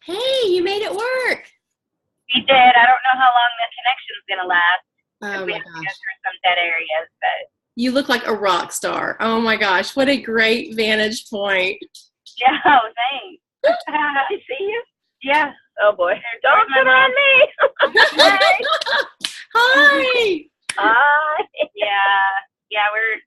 Hey, you made it work. We did. I don't know how long the connection's going to last. Oh We my have to go gosh. through some dead areas, but You look like a rock star. Oh my gosh. What a great vantage point. yeah, thanks. I see you. Yeah. Oh boy. Don't sit on me. Hi. Hi. Hi. Yeah. We're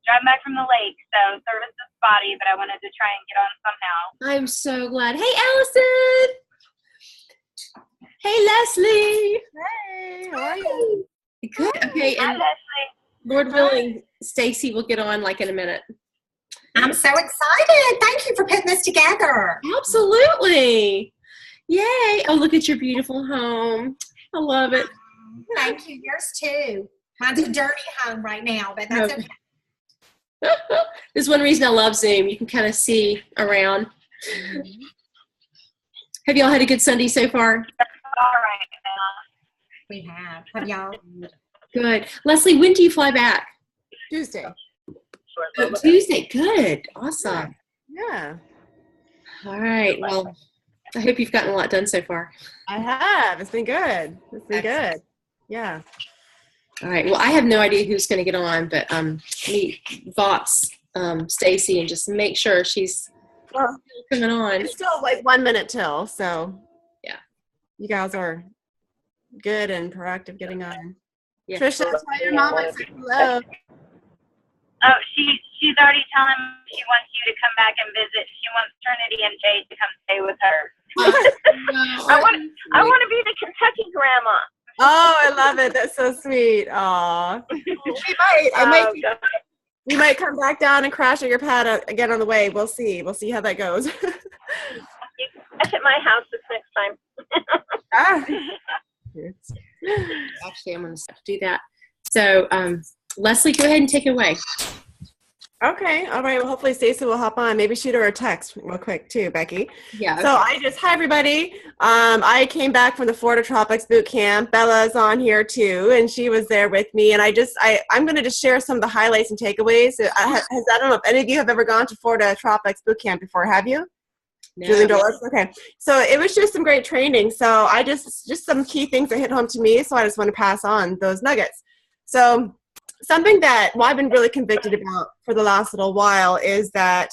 driving back from the lake, so service is spotty, but I wanted to try and get on somehow. I'm so glad. Hey, Allison. Hey, Leslie. Hey, how are you? Good. Okay, Hi, and Leslie. Lord willing, Stacey will get on like in a minute. I'm so excited. Thank you for putting this together. Absolutely. Yay. Oh, look at your beautiful home. I love it. Thank you. Yours too. Mine's a dirty home right now, but that's okay. There's one reason I love Zoom. You can kind of see around. Have y'all had a good Sunday so far? All right now. We have. Have y'all? Good. Leslie, when do you fly back? Tuesday. Oh, Tuesday. Good. Awesome. Yeah. All right. Well, I hope you've gotten a lot done so far. I have. It's been good. It's been Excellent. good. Yeah. All right. Well, I have no idea who's going to get on, but meet Vox, Stacey, and just make sure she's Well, coming on. it's still like 1 minute till, so Yeah. you guys are good and proactive getting on. Yeah. Trisha, tell your mom I said hello. Oh, she's already telling me she wants you to come back and visit. She wants Trinity and Jade to come stay with her. I want to be the Kentucky grandma. Oh, I love it. That's so sweet. Aw. We might come back down and crash at your pad again on the way. We'll see. We'll see how that goes. You crash at my house this next time. Ah. Actually, I'm going to do that. So, Leslie, go ahead and take it away. Okay. All right. Well, hopefully Stacey will hop on. Maybe shoot her a text real quick too, Becky. Yeah. So hi everybody. I came back from the Fl Tropics Bootcamp. Bella's on here too, and she was there with me. And I'm going to just share some of the highlights and takeaways. I don't know if any of you have ever gone to Fl Tropics Bootcamp before. Have you? No. Julie Dollars. Okay. So it was just some great training. So just some key things that hit home to me. So I just want to pass on those nuggets. So something that I've been really convicted about for the last little while is that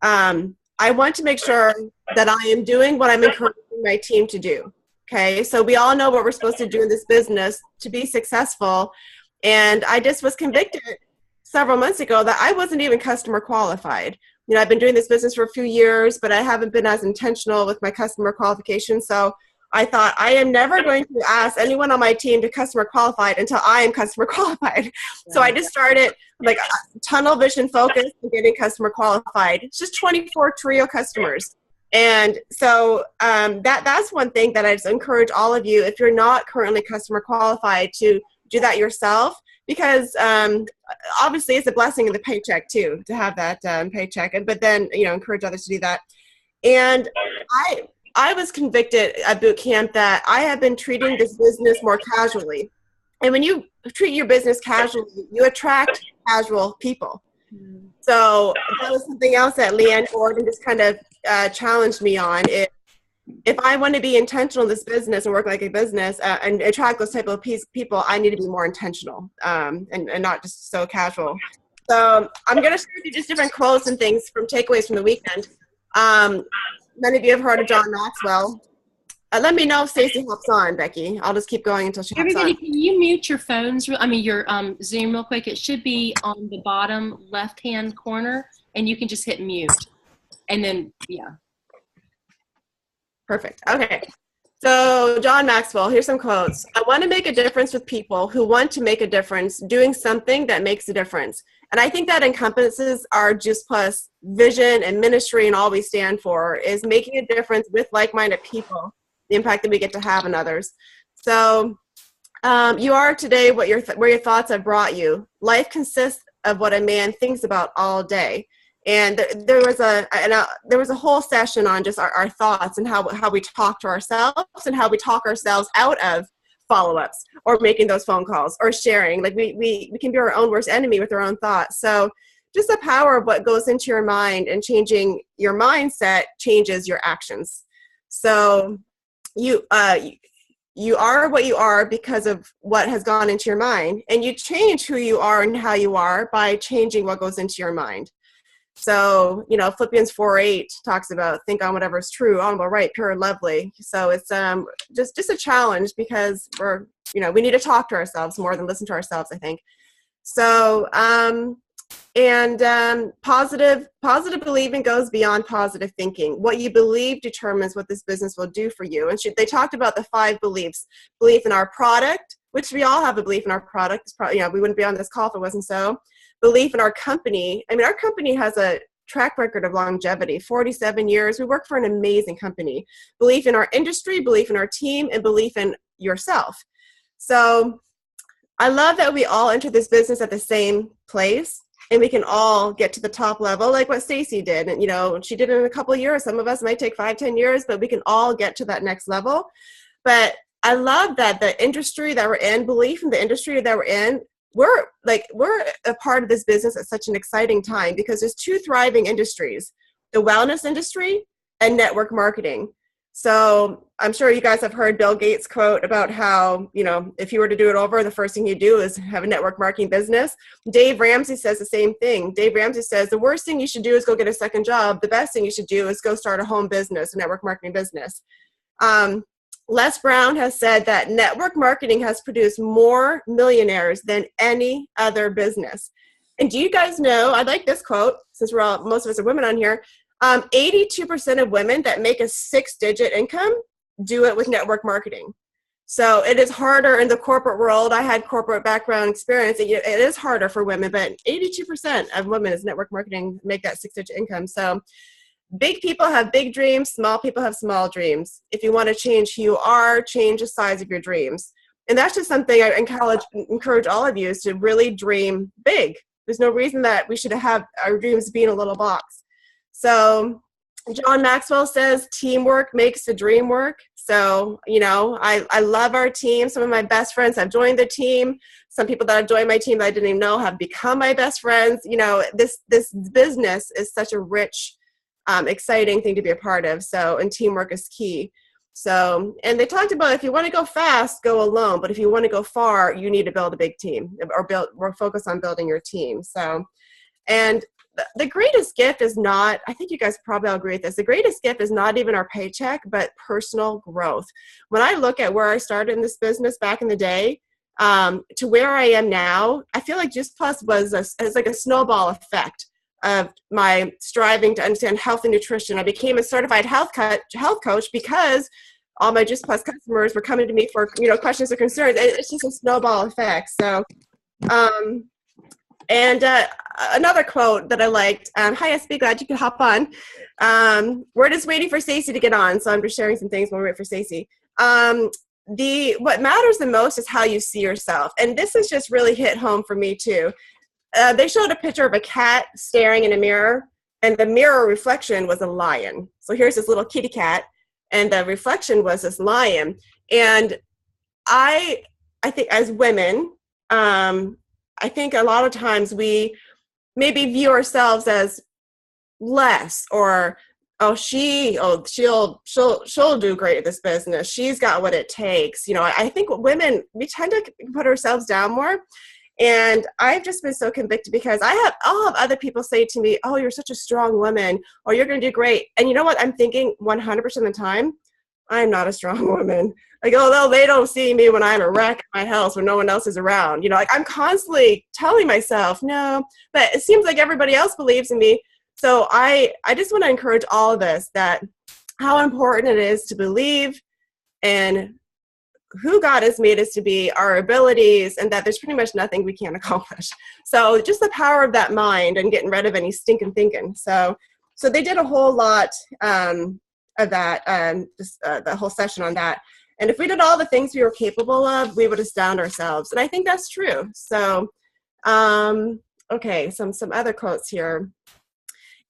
I want to make sure that I am doing what I'm encouraging my team to do. Okay, so we all know what we're supposed to do in this business to be successful. And I just was convicted several months ago that I wasn't even customer qualified. You know, I've been doing this business for a few years, but I haven't been as intentional with my customer qualification. So I thought I am never going to ask anyone on my team to customer qualified until I am customer qualified. So I just started like tunnel vision focus on getting customer qualified. It's just 24 Trio customers. And so that's one thing that I just encourage all of you, if you're not currently customer qualified, to do that yourself, because obviously it's a blessing in the paycheck too, to have that paycheck. But then, you know, encourage others to do that. And I was convicted at boot camp that I have been treating this business more casually. And when you treat your business casually, you attract casual people. So that was something else that Leanne Gordon just kind of challenged me on. If I want to be intentional in this business and work like a business and attract those type of people, I need to be more intentional and not just so casual. So I'm going to share with you just different quotes and things from takeaways from the weekend. Many of you have heard of John Maxwell. Let me know if Stacey hops on, Becky. I'll just keep going until she hops Everybody, on. can you mute your phones? Your Zoom real quick. It should be on the bottom left-hand corner, and you can just hit mute. And then, yeah. Perfect. Okay. So John Maxwell, here's some quotes. I want to make a difference with people who want to make a difference doing something that makes a difference. And I think that encompasses our Juice Plus vision and ministry, and all we stand for is making a difference with like-minded people, the impact that we get to have on others. So you are today where your thoughts have brought you. Life consists of what a man thinks about all day. And there was a whole session on just our thoughts and how we talk to ourselves and how we talk ourselves out of follow-ups or making those phone calls or sharing. Like we can be our own worst enemy with our own thoughts. So just the power of what goes into your mind, and changing your mindset changes your actions. So you are what you are because of what has gone into your mind, and you change who you are and how you are by changing what goes into your mind. So, Philippians 4:8 talks about think on whatever is true, honorable, right, pure, and lovely. So it's just a challenge, because we need to talk to ourselves more than listen to ourselves, I think. So, positive believing goes beyond positive thinking. What you believe determines what this business will do for you. And they talked about the 5 beliefs: belief in our product, which we all have a belief in our product. It's probably, we wouldn't be on this call if it wasn't so. Belief in our company. I mean, our company has a track record of longevity, 47 years. We work for an amazing company. Belief in our industry, belief in our team, and belief in yourself. So I love that we all enter this business at the same place, and we can all get to the top level, like what Stacey did. And, she did it in a couple of years. Some of us might take 5-10 years, but we can all get to that next level. But I love that the industry that we're in, belief in the industry that we're in, we're a part of this business at such an exciting time, because there's 2 thriving industries: the wellness industry and network marketing. So I'm sure you guys have heard Bill Gates' quote about how, if you were to do it over, the first thing you do is have a network marketing business. Dave Ramsey says the same thing. Dave Ramsey says the worst thing you should do is go get a second job. The best thing you should do is go start a home business, a network marketing business. Les Brown has said that network marketing has produced more millionaires than any other business. And do you guys know, I like this quote, since most of us are women on here, 82% of women that make a 6-digit income do it with network marketing. So it is harder in the corporate world. I had corporate background experience. It is harder for women, but 82% of women is network marketing make that 6-digit income. So big people have big dreams, small people have small dreams. If you want to change who you are, change the size of your dreams. And that's just something I encourage all of you, is to really dream big. There's no reason that we should have our dreams be in a little box. So John Maxwell says teamwork makes the dream work. So, I love our team. Some of my best friends have joined the team. Some people that have joined my team that I didn't even know have become my best friends. This business is such a rich, exciting thing to be a part of. So, and teamwork is key. So, and they talked about if you want to go fast, go alone. But if you want to go far, you need to build a big team, or focus on building your team. So, and the greatest gift is not, I think you guys probably all agree with this, the greatest gift is not even our paycheck, but personal growth. When I look at where I started in this business back in the day, to where I am now, I feel like Just Plus was like a snowball effect of my striving to understand health and nutrition. I became a certified health coach because all my Just Plus customers were coming to me for, questions or concerns. It's just a snowball effect. So, another quote that I liked, hi SB, glad you could hop on. We're just waiting for Stacey to get on, so I'm just sharing some things while we wait for Stacey. What matters the most is how you see yourself, and this has just really hit home for me too. They showed a picture of a cat staring in a mirror, and the mirror reflection was a lion. So here's this little kitty cat, and the reflection was this lion. And I think as women, I think a lot of times we maybe view ourselves as less, or she'll do great at this business. She's got what it takes. I think women, we tend to put ourselves down more. And I've just been so convicted because I'll have other people say to me, oh, you're such a strong woman, or you're going to do great. And you know what? I'm thinking 100% of the time, I'm not a strong woman. Like, although they don't see me when I'm a wreck at my house when no one else is around. I'm constantly telling myself, no, but it seems like everybody else believes in me. So I just want to encourage all of us that how important it is to believe in who God has made us to be, our abilities, and that there's pretty much nothing we can't accomplish. So just the power of that mind and getting rid of any stinking thinking. So they did a whole lot of that, the whole session on that. And if we did all the things we were capable of, we would astound ourselves. And I think that's true. So, okay, some other quotes here.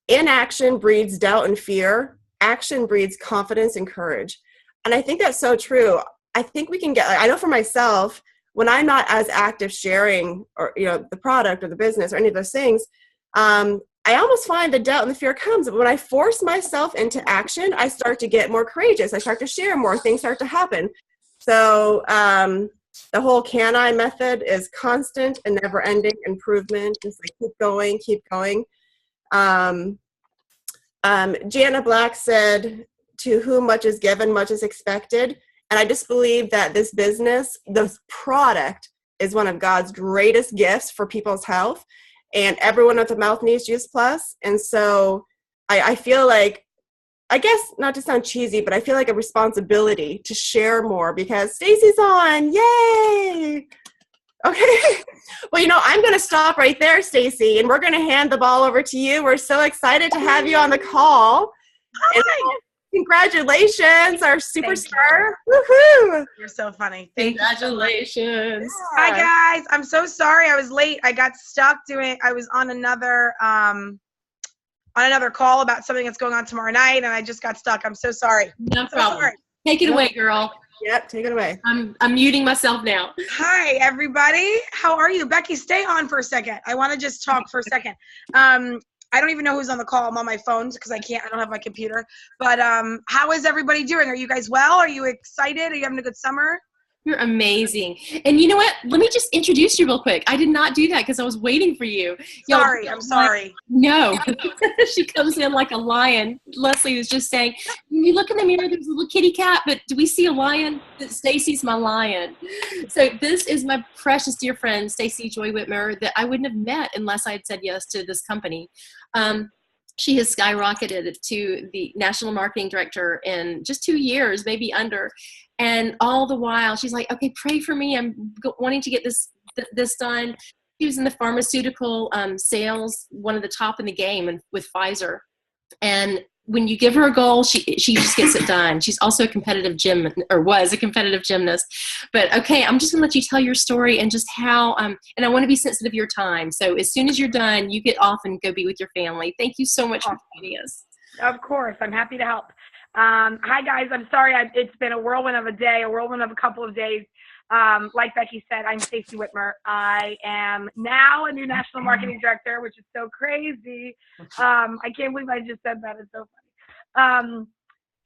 Inaction breeds doubt and fear. Action breeds confidence and courage. And I think that's so true. I think we can I know for myself, when I'm not as active sharing or, the product or the business or any of those things, I almost find the doubt and the fear comes. But when I force myself into action, I start to get more courageous. I start to share more. Things start to happen. So the whole can I method is constant and never ending improvement. Just like keep going, keep going. Gianna Black said, to whom much is given, much is expected. And I just believe that this business, this product, is one of God's greatest gifts for people's health. And everyone with a mouth needs Juice Plus. And so I feel like, I guess not to sound cheesy, but I feel like a responsibility to share more because Stacey's on. Yay! Okay. Well, I'm going to stop right there, Stacey, and we're going to hand the ball over to you. We're so excited to have you on the call. And congratulations, our superstar. Woohoo! You're so funny. Congratulations. Hi, guys. I'm so sorry I was late. I got stuck I was on another call about something that's going on tomorrow night, and I just got stuck. I'm so sorry. No problem. Sorry. Take it away, girl. Yep, take it away. I'm muting myself now. Hi, everybody. How are you? Becky, stay on for a second. I want to just talk for a second. I don't even know who's on the call. I'm on my phone because I don't have my computer. But how is everybody doing? Are you guys well? Are you excited? Are you having a good summer? You're amazing. And you know what? Let me just introduce you real quick. I did not do that because I was waiting for you. Sorry, I'm sorry. No. She comes in like a lion. Leslie was just saying, when you look in the mirror, there's a little kitty cat, but do we see a lion? Stacey's my lion. So this is my precious dear friend, Stacey Joy Whitmer, that I wouldn't have met unless I had said yes to this company. She has skyrocketed to the national marketing director in just 2 years, maybe under. And all the while, she's like, okay, pray for me. I'm wanting to get this done. She was in the pharmaceutical sales, one of the top in the game with Pfizer. And when you give her a goal, she just gets it done. She's also a competitive was a competitive gymnast. But okay, I'm just gonna let you tell your story and just how, and I wanna be sensitive to your time. So as soon as you're done, you get off and go be with your family. Thank you so much for joining us. Of course, I'm happy to help. Hi guys, I'm sorry, it's been a whirlwind of a day, a whirlwind of a couple of days. Like Becky said, I'm Stacey Whitmer. I am now a new national marketing director, which is so crazy. I can't believe I just said that. It's so funny.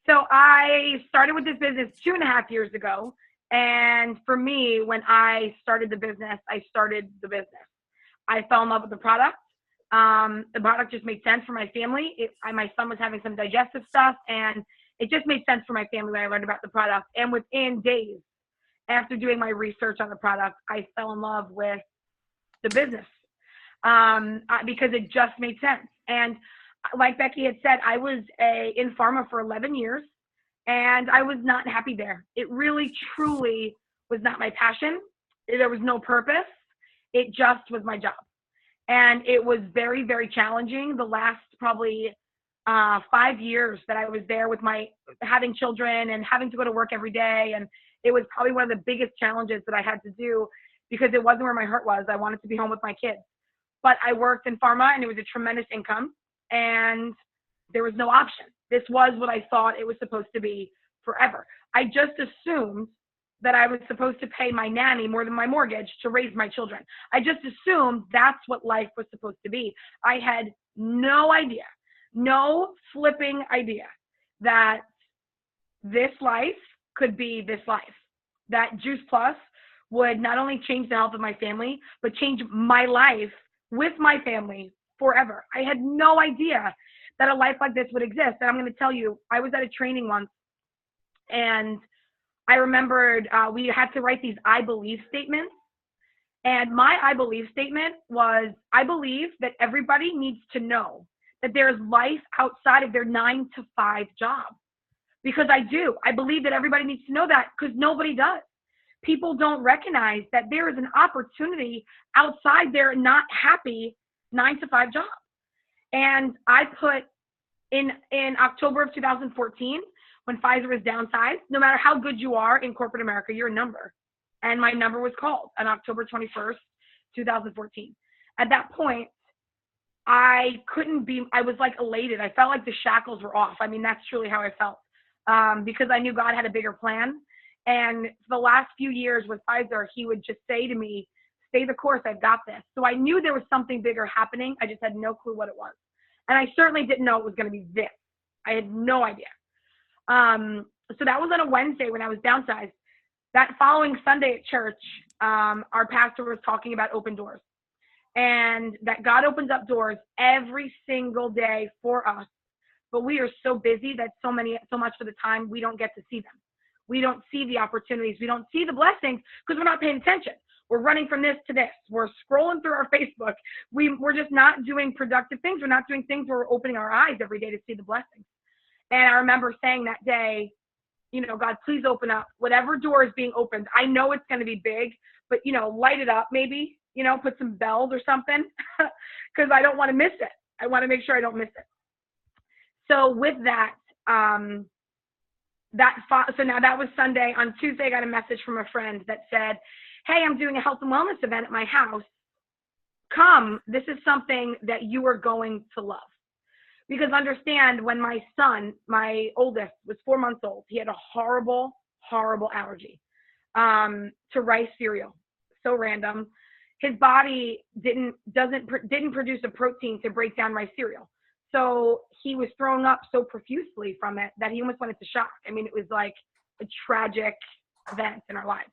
So I started with this business 2.5 years ago. And for me, when I started the business, I fell in love with the product. The product just made sense for my family. My son was having some digestive stuff, and it just made sense for my family when I learned about the product. And within days, after doing my research on the product, I fell in love with the business because it just made sense. And like Becky had said, I was in pharma for 11 years, and I was not happy there. It really, truly was not my passion. There was no purpose. It just was my job. And it was very, very challenging. The last probably 5 years that I was there with having children and having to go to work every day. And it was probably one of the biggest challenges that I had to do because it wasn't where my heart was. I wanted to be home with my kids. But I worked in pharma, and it was a tremendous income, and there was no option. This was what I thought it was supposed to be forever. I just assumed that I was supposed to pay my nanny more than my mortgage to raise my children. I just assumed that's what life was supposed to be. I had no idea, no flipping idea that this life could be this life, that Juice Plus would not only change the health of my family, but change my life with my family forever. I had no idea that a life like this would exist. And I'm going to tell you, I was at a training once, and I remembered we had to write these I believe statements. And my I believe statement was, I believe that everybody needs to know that there is life outside of their 9-to-5 job. Because I do. I believe that everybody needs to know that, because nobody does. People don't recognize that there is an opportunity outside their not happy 9-to-5 job. And I put in October of 2014, when Pfizer was downsized, no matter how good you are in corporate America, you're a number. And my number was called on October 21st, 2014. At that point, I was like elated. I felt like the shackles were off. I mean, that's truly how I felt, because I knew God had a bigger plan. And for the last few years with Pfizer, he would just say to me, stay the course. I've got this. So I knew there was something bigger happening. I just had no clue what it was. And I certainly didn't know it was going to be this. I had no idea. So that was on a Wednesday when I was downsized. That following Sunday at church, our pastor was talking about open doors, and that God opens up doors every single day for us. But we are so busy that so much of the time we don't get to see them. We don't see the opportunities. We don't see the blessings because we're not paying attention. We're running from this to this. We're scrolling through our Facebook. We're just not doing productive things. We're not doing things where we're opening our eyes every day to see the blessings. And I remember saying that day, you know, God, please open up whatever door is being opened. I know it's going to be big, but, you know, light it up maybe, you know, put some bells or something because I don't want to miss it. I want to make sure I don't miss it. So with that, so now that was Sunday. On Tuesday, I got a message from a friend that said, hey, I'm doing a health and wellness event at my house. Come, this is something that you are going to love. Because understand, when my son, my oldest, was 4 months old, he had a horrible, horrible allergy to rice cereal. So random. His body didn't produce a protein to break down rice cereal. So he was throwing up so profusely from it that he almost went into shock. I mean, it was like a tragic event in our lives.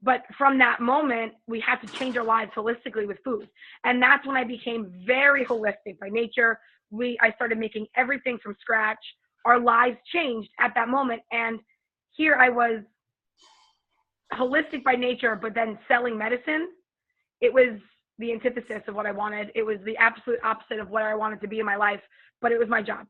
But from that moment, we had to change our lives holistically with food. And that's when I became very holistic by nature. I started making everything from scratch. Our lives changed at that moment. And here I was holistic by nature, but then selling medicine. It was the antithesis of what I wanted. It was the absolute opposite of what I wanted to be in my life, but it was my job.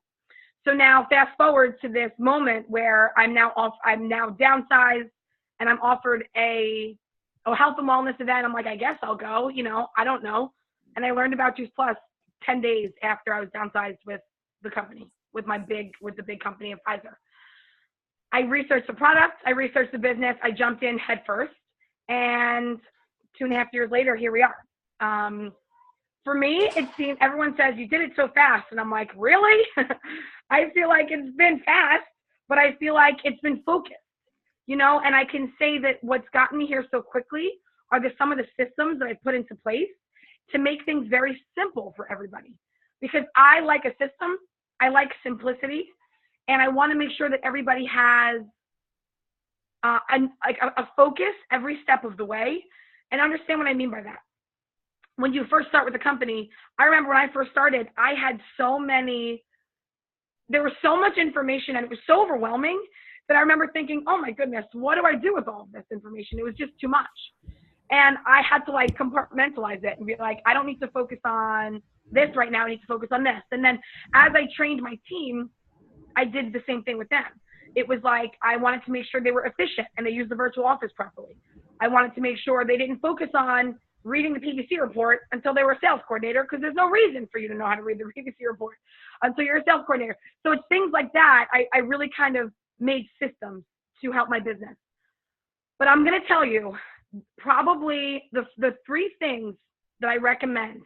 So now fast forward to this moment where I'm now downsized and I'm offered a health and wellness event. I'm like, I guess I'll go, you know, I don't know. And I learned about Juice Plus 10 days after I was downsized with the company, with the big company of Pfizer. I researched the product, I researched the business, I jumped in head first, and 2.5 years later, here we are. For me, it seems everyone says you did it so fast, and I'm like, really? I feel like it's been fast, but I feel like it's been focused, you know. And I can say that what's gotten me here so quickly are some of the systems that I put into place to make things very simple for everybody. Because I like a system, I like simplicity, and I want to make sure that everybody has a focus every step of the way. And understand what I mean by that. When you first start with a company, I remember when I first started, there was so much information and it was so overwhelming that I remember thinking, oh my goodness, what do I do with all of this information? It was just too much. And I had to like compartmentalize it and be like, I don't need to focus on this right now. I need to focus on this. And then as I trained my team, I did the same thing with them. It was like, I wanted to make sure they were efficient and they used the virtual office properly. I wanted to make sure they didn't focus on reading the PPC report until they were a sales coordinator, because there's no reason for you to know how to read the PPC report until you're a sales coordinator. So it's things like that. I really kind of made systems to help my business. But I'm going to tell you, probably the 3 things that I recommend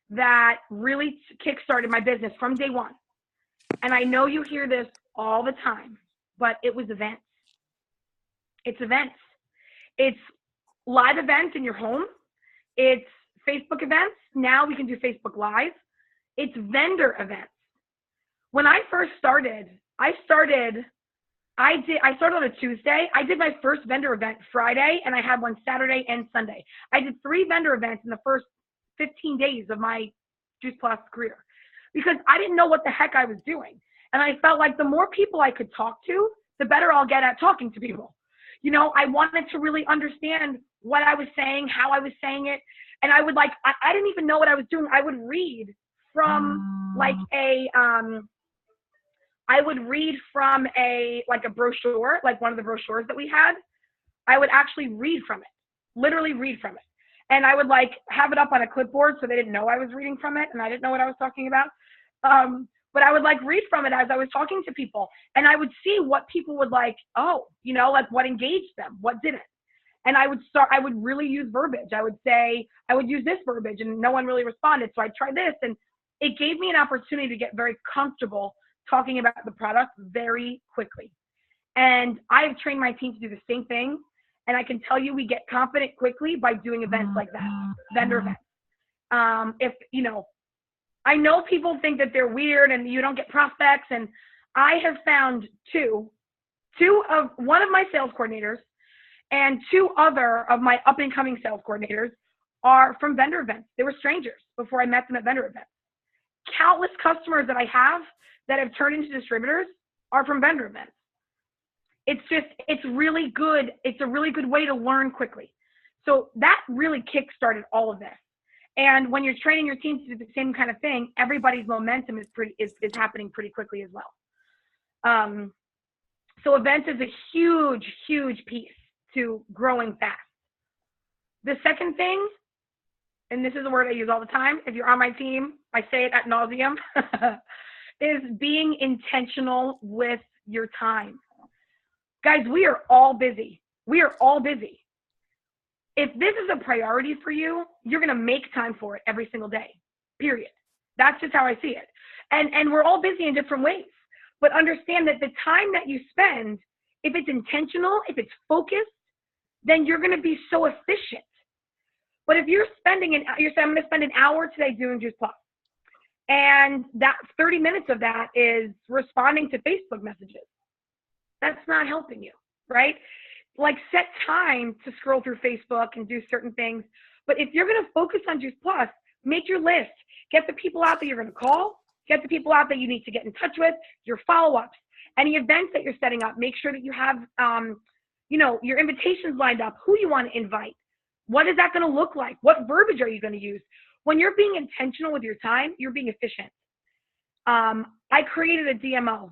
that really kickstarted my business from day one. And I know you hear this all the time, but it was events. It's events. It's live events in your home. It's Facebook events. Now we can do Facebook Live. It's vendor events. When I first started, I started on a Tuesday. I did my first vendor event Friday, and I had one Saturday and Sunday. I did 3 vendor events in the first 15 days of my Juice Plus career because I didn't know what the heck I was doing. And I felt like the more people I could talk to, the better I'll get at talking to people. You know, I wanted to really understand what I was saying, how I was saying it. And I would I didn't even know what I was doing. I would read from a brochure, like one of the brochures that we had. I would actually read from it, literally read from it. And I would have it up on a clipboard so they didn't know I was reading from it and I didn't know what I was talking about. But I would read from it as I was talking to people, and I would see what people would what engaged them, what didn't. And I would really use verbiage. I would use this verbiage and no one really responded. So I tried this, and it gave me an opportunity to get very comfortable talking about the product very quickly. And I have trained my team to do the same thing. And I can tell you we get confident quickly by doing events like that, vendor events. If, you know, I know people think that they're weird and you don't get prospects. And I have found one of my sales coordinators and 2 other of my up and coming sales coordinators are from vendor events. They were strangers before I met them at vendor events. Countless customers that I have that have turned into distributors are from vendor events. It's really good. It's a really good way to learn quickly. So that really kickstarted all of this. And when you're training your team to do the same kind of thing, everybody's momentum is happening pretty quickly as well. So events is a huge, huge piece to growing fast. The second thing, and this is a word I use all the time, if you're on my team, I say it ad nauseum, is being intentional with your time. Guys, we are all busy. We are all busy. If this is a priority for you, you're going to make time for it every single day, period. That's just how I see it. And we're all busy in different ways. But understand that the time that you spend, if it's intentional, if it's focused, then you're going to be so efficient. But if you're saying, I'm going to spend an hour today doing Juice Plus, and that 30 minutes of that is responding to Facebook messages, that's not helping you, right? Like, set time to scroll through Facebook and do certain things. But if you're going to focus on Juice Plus, make your list. Get the people out that you're going to call. Get the people out that you need to get in touch with, your follow-ups, any events that you're setting up. Make sure that you have, your invitations lined up, who you want to invite. What is that going to look like? What verbiage are you going to use? When you're being intentional with your time, you're being efficient. I created a DMO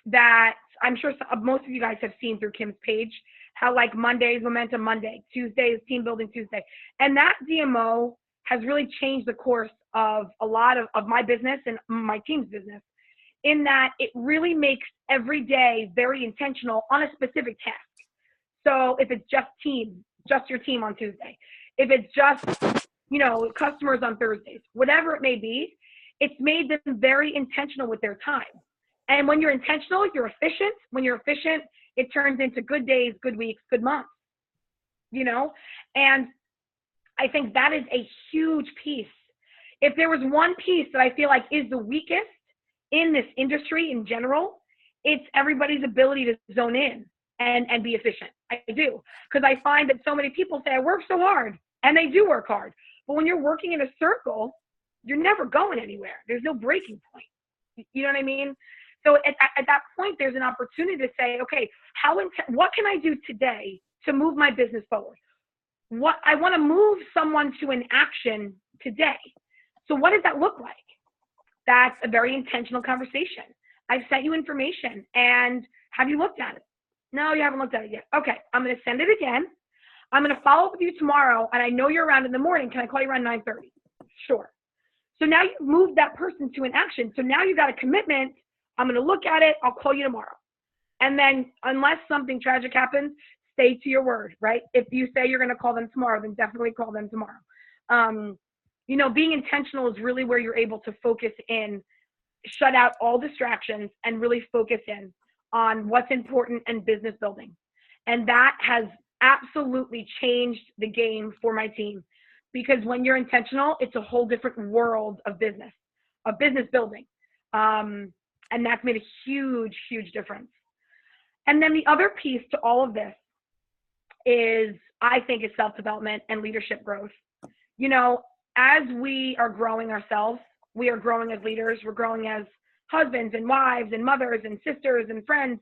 that I'm sure most of you guys have seen through Kim's page, how like Monday is Momentum Monday, Tuesday is Team Building Tuesday. And that DMO has really changed the course of a lot of my business and my team's business, in that it really makes every day very intentional on a specific task. So if it's just your team on Tuesday, if it's just, customers on Thursdays, whatever it may be, it's made them very intentional with their time. And when you're intentional, you're efficient. When you're efficient, it turns into good days, good weeks, good months, and I think that is a huge piece. If there was one piece that I feel like is the weakest in this industry in general, it's everybody's ability to zone in and be efficient. I do. Because I find that so many people say, I work so hard, and they do work hard. But when you're working in a circle, you're never going anywhere. There's no breaking point. You know what I mean? So at that point, there's an opportunity to say, okay, what can I do today to move my business forward? What I want to move someone to an action today. So what does that look like? That's a very intentional conversation. I've sent you information, and have you looked at it? No, you haven't looked at it yet. Okay, I'm going to send it again. I'm going to follow up with you tomorrow, and I know you're around in the morning. Can I call you around 9:30? Sure. So now you've moved that person to an action. So now you've got a commitment. I'm going to look at it. I'll call you tomorrow. And then unless something tragic happens, stay to your word, right? If you say you're going to call them tomorrow, then definitely call them tomorrow. Being intentional is really where you're able to focus in, shut out all distractions, and really focus in on what's important and business building. And that has absolutely changed the game for my team, because when you're intentional, it's a whole different world of business building. And that's made a huge, huge difference. And then the other piece to all of this is, I think, is self-development and leadership growth. As we are growing ourselves, we are growing as leaders, we're growing as husbands and wives and mothers and sisters and friends.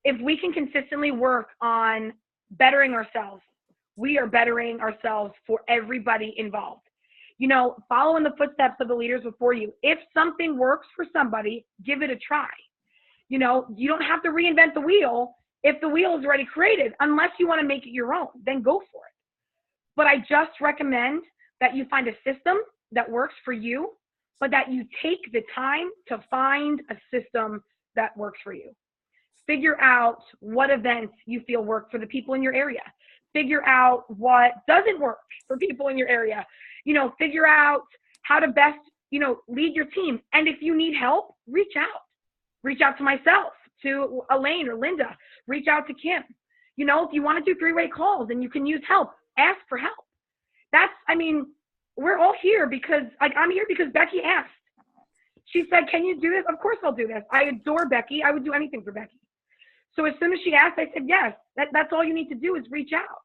If we can consistently work on bettering ourselves, we are bettering ourselves for everybody involved. Follow in the footsteps of the leaders before you. If something works for somebody, give it a try. You don't have to reinvent the wheel if the wheel is already created, unless you want to make it your own, then go for it. But I just recommend that you find a system that works for you, but that you take the time to find a system that works for you. Figure out what events you feel work for the people in your area. Figure out what doesn't work for people in your area. Figure out how to best, lead your team. And if you need help, reach out. Reach out to myself, to Elaine or Linda. Reach out to Kim. You know, if you want to do 3-way calls and you can use help, ask for help. We're all here because, like, I'm here because Becky asked. She said, can you do this? Of course I'll do this. I adore Becky. I would do anything for Becky. So as soon as she asked, I said, yes, that's all you need to do is reach out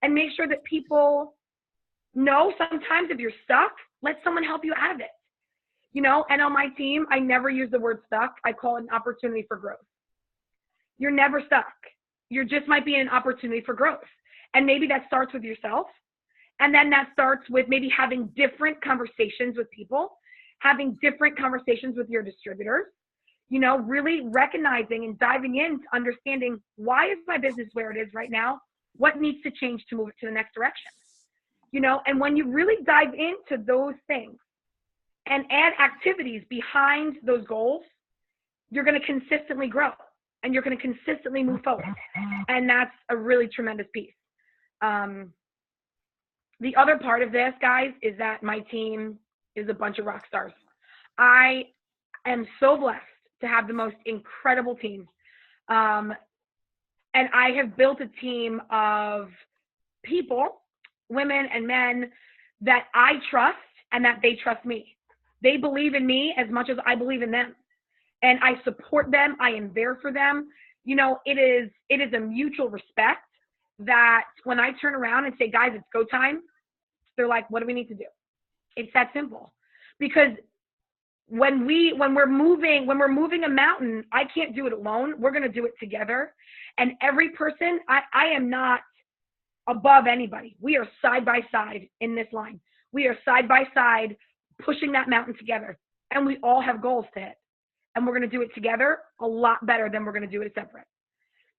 and make sure that people know sometimes if you're stuck, let someone help you out of it. You know, and on my team, I never use the word stuck. I call it an opportunity for growth. You're never stuck. You just might be in an opportunity for growth. And maybe that starts with yourself. And then that starts with maybe having different conversations with people, having different conversations with your distributors, you know, really recognizing and diving into understanding, why is my business where it is right now? What needs to change to move it to the next direction? You know, and when you really dive into those things and add activities behind those goals, you're going to consistently grow and you're going to consistently move forward. And that's a really tremendous piece. The other part of this, guys, is that my team is a bunch of rock stars. I am so blessed to have the most incredible team. And I have built a team of people, women and men, that I trust and that they trust me. They believe in me as much as I believe in them. And I support them. I am there for them. You know, it is a mutual respect that when I turn around and say, guys, it's go time, they're like, what do we need to do? It's that simple. Because when we're moving a mountain, I can't do it alone. We're going to do it together. And every person, I am not above anybody. We are side by side in this line. We are side by side pushing that mountain together. And we all have goals to hit. And we're going to do it together a lot better than we're going to do it separate.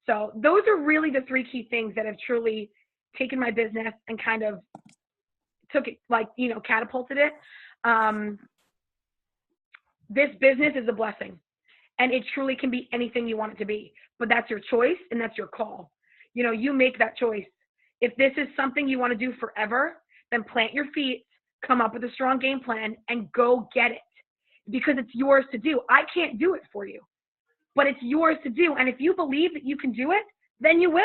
So those are really the 3 key things that have truly taken my business and kind of took it, like, you know, catapulted it. This business is a blessing, and it truly can be anything you want it to be, but that's your choice and that's your call. You know, you make that choice. If this is something you want to do forever, then plant your feet, come up with a strong game plan, and go get it, because it's yours to do. I can't do it for you, but it's yours to do. And if you believe that you can do it, then you will.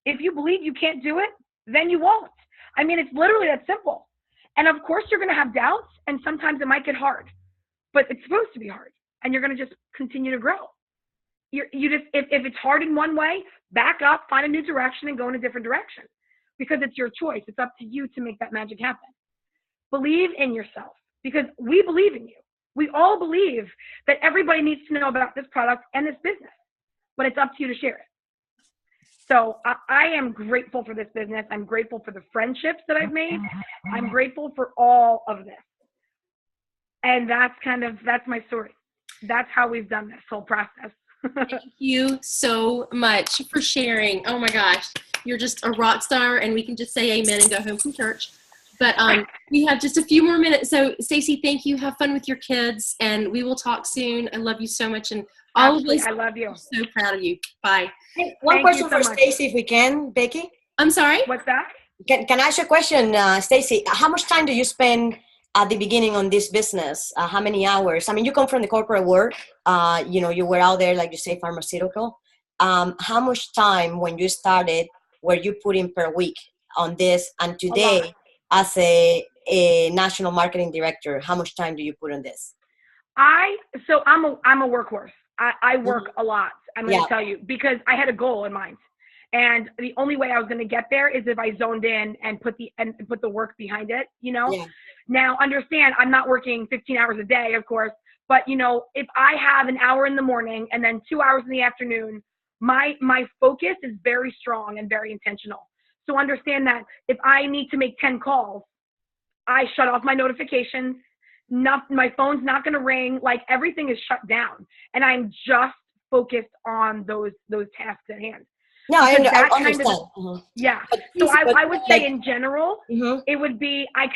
If you believe you can't do it, then you won't. I mean, it's literally that simple. And of course you're going to have doubts, and sometimes it might get hard, but it's supposed to be hard, and you're going to just continue to grow. You just, if it's hard in one way, back up, find a new direction, and go in a different direction, because it's your choice. It's up to you to make that magic happen. Believe in yourself, because we believe in you. We all believe that everybody needs to know about this product and this business, but it's up to you to share it. So I am grateful for this business. I'm grateful for the friendships that I've made. I'm grateful for all of this. And that's my story. That's how we've done this whole process. Thank you so much for sharing. Oh my gosh, you're just a rock star, and we can just say amen and go home from church. But we have just a few more minutes. So Stacey, thank you. Have fun with your kids, and we will talk soon. I love you so much. And all of us, I love you. I'm so proud of you. Bye. Hey, one question for Stacey, if we can, Becky. I'm sorry? What's that? Can I ask you a question, Stacey? How much time do you spend at the beginning on this business? How many hours? I mean, you come from the corporate world. You know, you were out there, like you say, pharmaceutical. How much time when you started were you putting per week on this? And today, as a national marketing director, how much time do you put on this? I'm a workhorse. I work a lot. I'm going to tell you, because I had a goal in mind. And the only way I was going to get there is if I zoned in and put the work behind it, you know? Yeah. Now, understand, I'm not working 15 hours a day, of course, but, you know, if I have an hour in the morning and then 2 hours in the afternoon, my focus is very strong and very intentional. So understand that if I need to make 10 calls, I shut off my notifications. My phone's not going to ring. Like, everything is shut down, and I'm just focused on those tasks at hand. No, I understand. Yeah. So I would say in general, it would be, I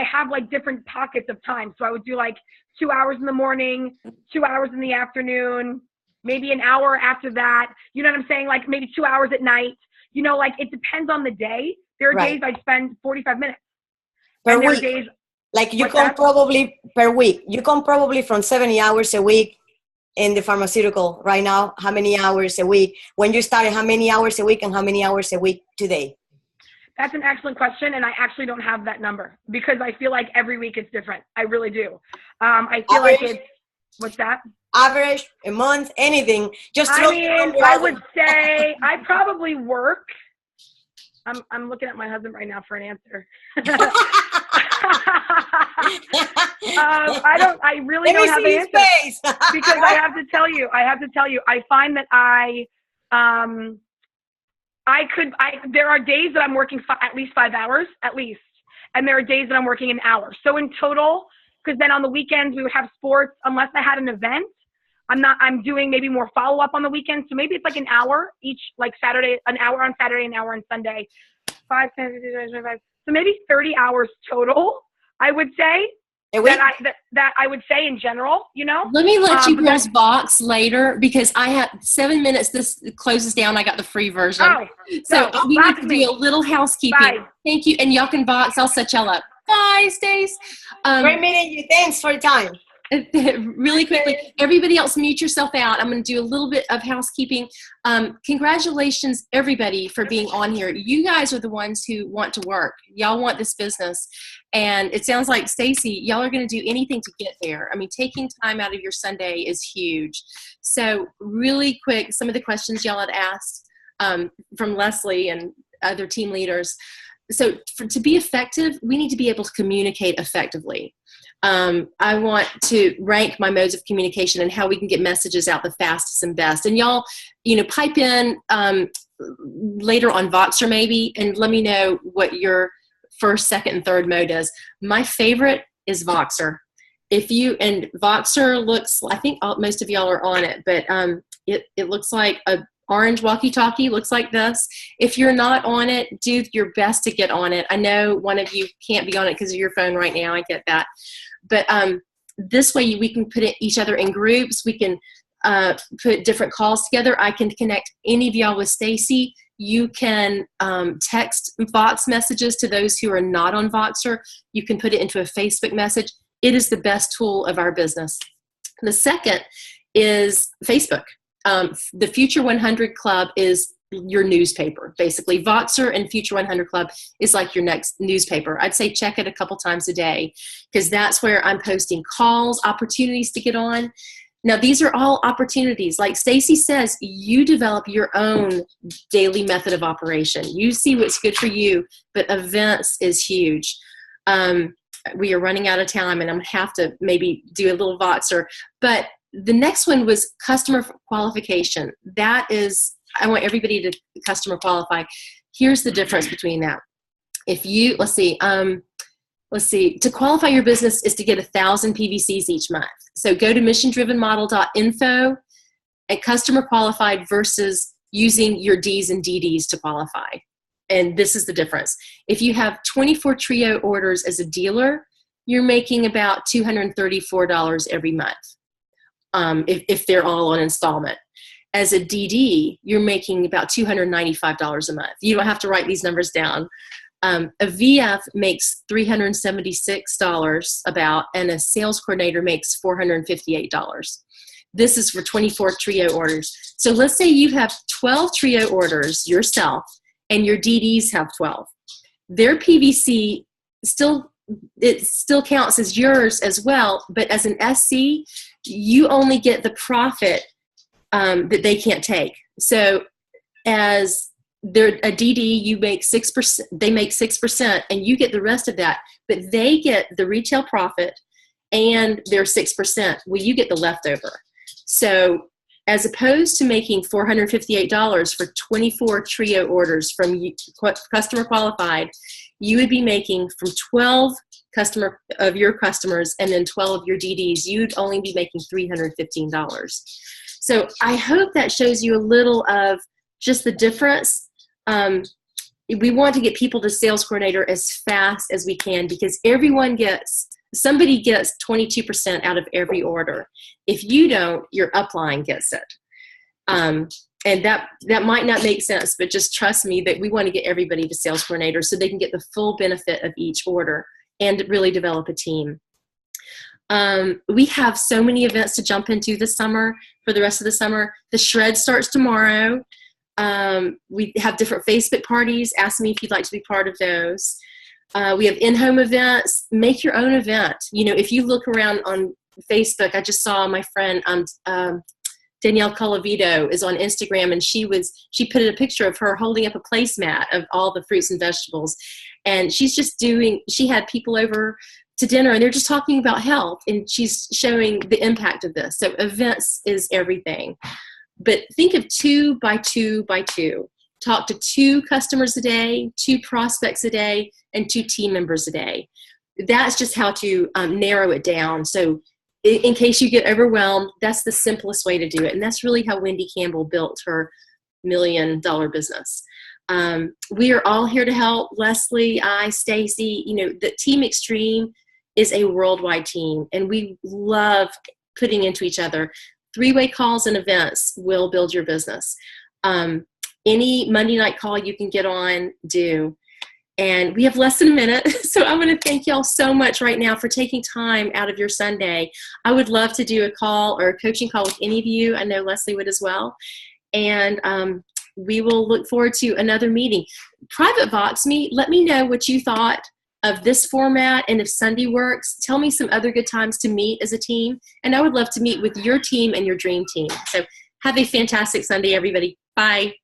have like different pockets of time. So I would do like 2 hours in the morning, 2 hours in the afternoon, maybe an hour after that. You know what I'm saying? Like maybe 2 hours at night. You know, like it depends on the day. There are days I spend 45 minutes. Per week. Days, like you come probably per week. You come probably from 70 hours a week in the pharmaceutical right now? How many hours a week? When you started, how many hours a week and how many hours a week today? That's an excellent question, and I actually don't have that number because I feel like every week it's different. I really do. I feel Average? like it's, what's that? Average, a month, anything. Just I mean, I would say I probably work. I'm looking at my husband right now for an answer. I really don't have an answer because I have to tell you, I find that there are days that I'm working at least 5 hours, and there are days that I'm working an hour. So in total, because then on the weekends we would have sports, unless I had an event, I'm doing maybe more follow-up on the weekends. So maybe it's like an hour each, like Saturday, an hour on Saturday, an hour on Sunday, 5, 10, 15, 20, 25. So maybe 30 hours total, I would say. That I would say in general, you know. Let me let you girls box later because I have 7 minutes. This closes down. I got the free version. So we need to do a little housekeeping. Bye. Thank you. And y'all can box. I'll set y'all up. Bye, Stace. Great meeting you. Thanks for your time. Really quickly, everybody else mute yourself out. I'm going to do a little bit of housekeeping. Congratulations, everybody, for being on here. You guys are the ones who want to work. Y'all want this business. And it sounds like, Stacey, y'all are going to do anything to get there. I mean, taking time out of your Sunday is huge. So really quick, some of the questions y'all had asked from Leslie and other team leaders. So to be effective, we need to be able to communicate effectively. I want to rank my modes of communication and how we can get messages out the fastest and best. And y'all, pipe in later on Voxer maybe, and let me know what your first, second, and third mode is. My favorite is Voxer. And Voxer looks, I think most of y'all are on it, but it looks like a orange walkie-talkie, looks like this. If you're not on it, do your best to get on it. I know one of you can't be on it because of your phone right now. I get that. But this way we can put each other in groups. We can put different calls together. I can connect any of y'all with Stacey. You can text Vox messages to those who are not on Voxer. You can put it into a Facebook message. It is the best tool of our business. The second is Facebook. The Future 100 Club is your newspaper, basically. Voxer and Future 100 Club is like your next newspaper. I'd say check it a couple times a day because that's where I'm posting calls, opportunities to get on. Now, these are all opportunities. Like Stacey says, you develop your own daily method of operation. You see what's good for you, but events is huge. We are running out of time, and I'm going to have to maybe do a little Voxer. But the next one was customer qualification. That is, I want everybody to customer qualify. Here's the difference between that. If you, let's see, to qualify your business is to get 1,000 PVCs each month. So go to missiondrivenmodel.info and customer qualified versus using your Ds and DDs to qualify. And this is the difference. If you have 24 Trio orders as a dealer, you're making about $234 every month. If they're all on installment. As a DD, you're making about $295 a month. You don't have to write these numbers down. A VF makes $376 about, and a sales coordinator makes $458. This is for 24 Trio orders. So let's say you have 12 Trio orders yourself, and your DDs have 12. Their PVC still counts as yours as well, but as an SC, you only get the profit that they can't take. So as they're a DD, you make 6%, they make 6%, and you get the rest of that, but they get the retail profit and their 6%. Well, you get the leftover. So as opposed to making $458 for 24 Trio orders from customer qualified, you would be making from 12 of your customers and then 12 of your DDs, you'd only be making $315. So I hope that shows you a little of just the difference. We want to get people to sales coordinator as fast as we can because somebody gets 22% out of every order. If you don't, your upline gets it. And that might not make sense, but just trust me that we want to get everybody to sales coordinator so they can get the full benefit of each order and really develop a team. We have so many events to jump into this summer for the rest of the summer. The Shred starts tomorrow. We have different Facebook parties. Ask me if you'd like to be part of those. We have in-home events. Make your own event. You know, if you look around on Facebook, I just saw my friend Danielle Colavito is on Instagram, and she put in a picture of her holding up a placemat of all the fruits and vegetables, and she had people over to dinner, and they're just talking about health, and she's showing the impact of this. So events is everything. But think of 2 by 2 by 2. Talk to 2 customers a day, 2 prospects a day, and 2 team members a day. That's just how to narrow it down. So in case you get overwhelmed, that's the simplest way to do it. And that's really how Wendy Campbell built her $1 million business. We are all here to help. Leslie, I, Stacey, you know, the Team Extreme is a worldwide team, and we love putting into each other. 3-way calls and events will build your business. Any Monday night call you can get on, do. And we have less than a minute, so I want to thank y'all so much right now for taking time out of your Sunday. I would love to do a call or a coaching call with any of you. I know Leslie would as well. And we will look forward to another meeting. Private Vox me. Let me know what you thought of this format, and if Sunday works, tell me some other good times to meet as a team. And I would love to meet with your team and your dream team. So have a fantastic Sunday, everybody. Bye.